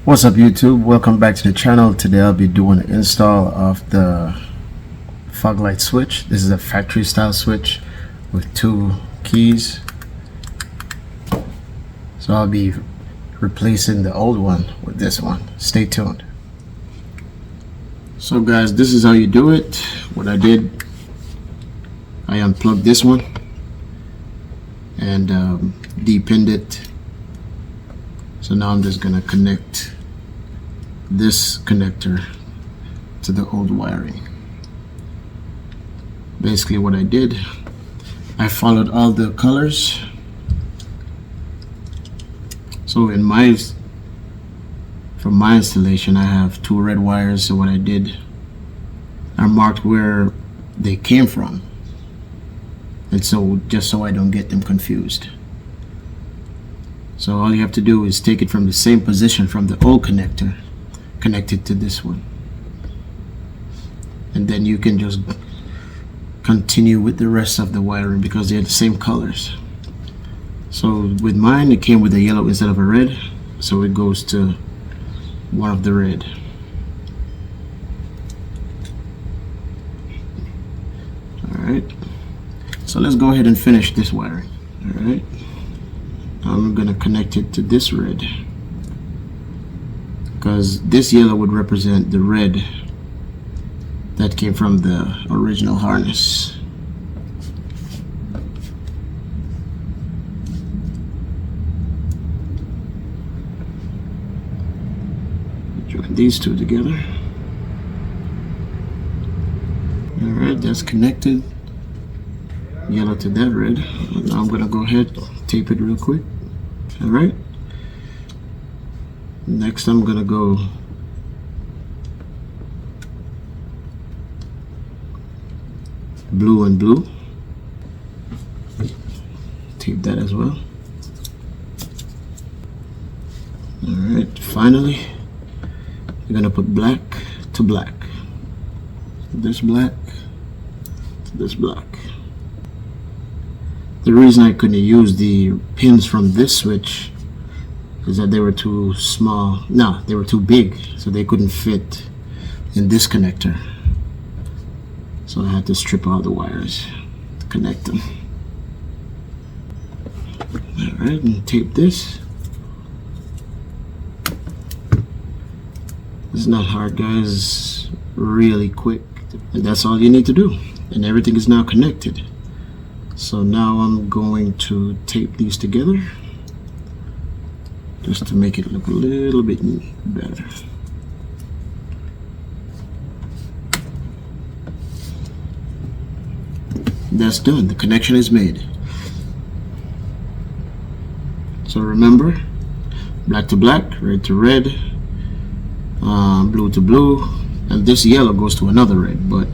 What's up YouTube? Welcome back to the channel. Today I'll be doing an install of the fog light switch. This is a factory style switch with 2 keys. So I'll be replacing the old one with this one. Stay tuned. So guys, this is how you do it. What I did, I unplugged this one and depinned it. So now I'm just gonna connect this connector to the old wiring. Basically what I did, I followed all the colors. So for my installation, I have 2 red wires. So what I did, I marked where they came from, and so just so I don't get them confused. So all you have to do is take it from the same position from the old connector, connect it to this one, and then you can just continue with the rest of the wiring because they're the same colors. So with mine, it came with a yellow instead of a red, so it goes to one of the red. Alright, so let's go ahead and finish this wiring. Alright, I'm gonna connect it to this red because this yellow would represent the red that came from the original harness. Join these 2 together. Alright, that's connected. Yellow to that red. Now I'm gonna go ahead, tape it real quick. Alright, next I'm gonna go blue and blue, tape that as well. Alright, finally we're gonna put black to black, this black to this black. The reason I couldn't use the pins from this switch is that they were too small. No, they were too big, so they couldn't fit in this connector. So I had to strip out the wires to connect them. Alright, and tape this. It's not hard, guys, really quick. And that's all you need to do. And everything is now connected. So now I'm going to tape these together just to make it look a little bit better. That's done. The connection is made. So remember, black to black, red to red, blue to blue, and this yellow goes to another red. But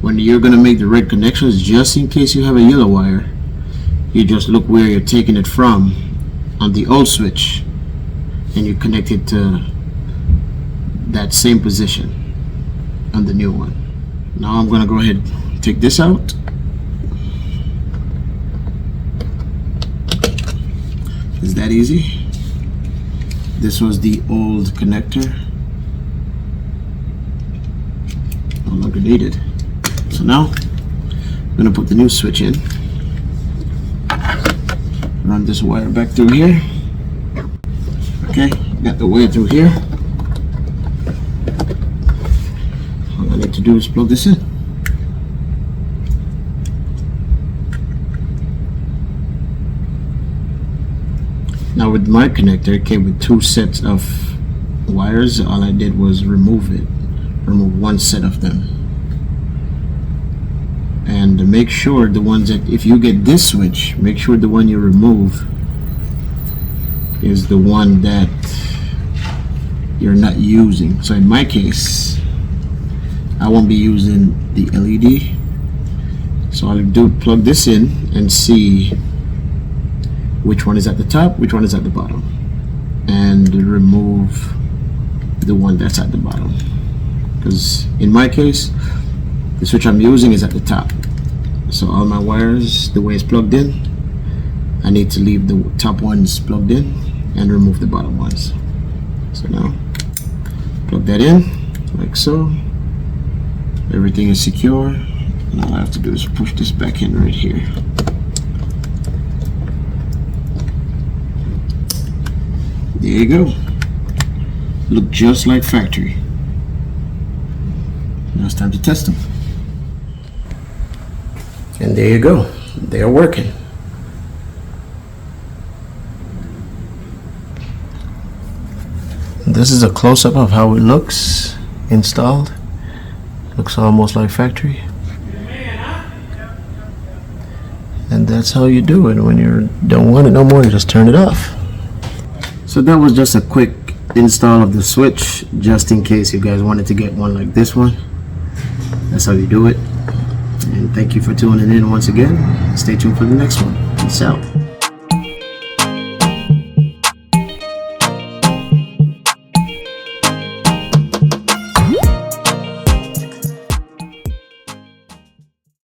when you're going to make the red connections, just in case you have a yellow wire, you just look where you're taking it from on the old switch and you connect it to that same position on the new one. Now I'm going to go ahead and take this out. It's that easy. This was the old connector, no longer needed. So now I'm going to put the new switch in, run this wire back through here. Okay, got the wire through here. All I need to do is plug this in. Now with my connector, it came with 2 sets of wires. All I did was remove one set of them. And make sure the ones that, if you get this switch, make sure the one you remove is the one that you're not using. So in my case, I won't be using the LED. So I'll do plug this in and see which one is at the top, which one is at the bottom, and remove the one that's at the bottom. Because in my case, the switch I'm using is at the top. So all my wires, the way it's plugged in, I need to leave the top ones plugged in and remove the bottom ones. So now plug that in like so. Everything is secure. Now all I have to do is push this back in right here. There you go. Look just like factory. Now it's time to test them. And there you go. They're working. This is a close-up of how it looks installed. Looks almost like factory. And that's how you do it. When you don't want it no more, you just turn it off. So that was just a quick install of the switch, just in case you guys wanted to get one like this one. That's how you do it. And thank you for tuning in once again. Stay tuned for the next one. Peace out.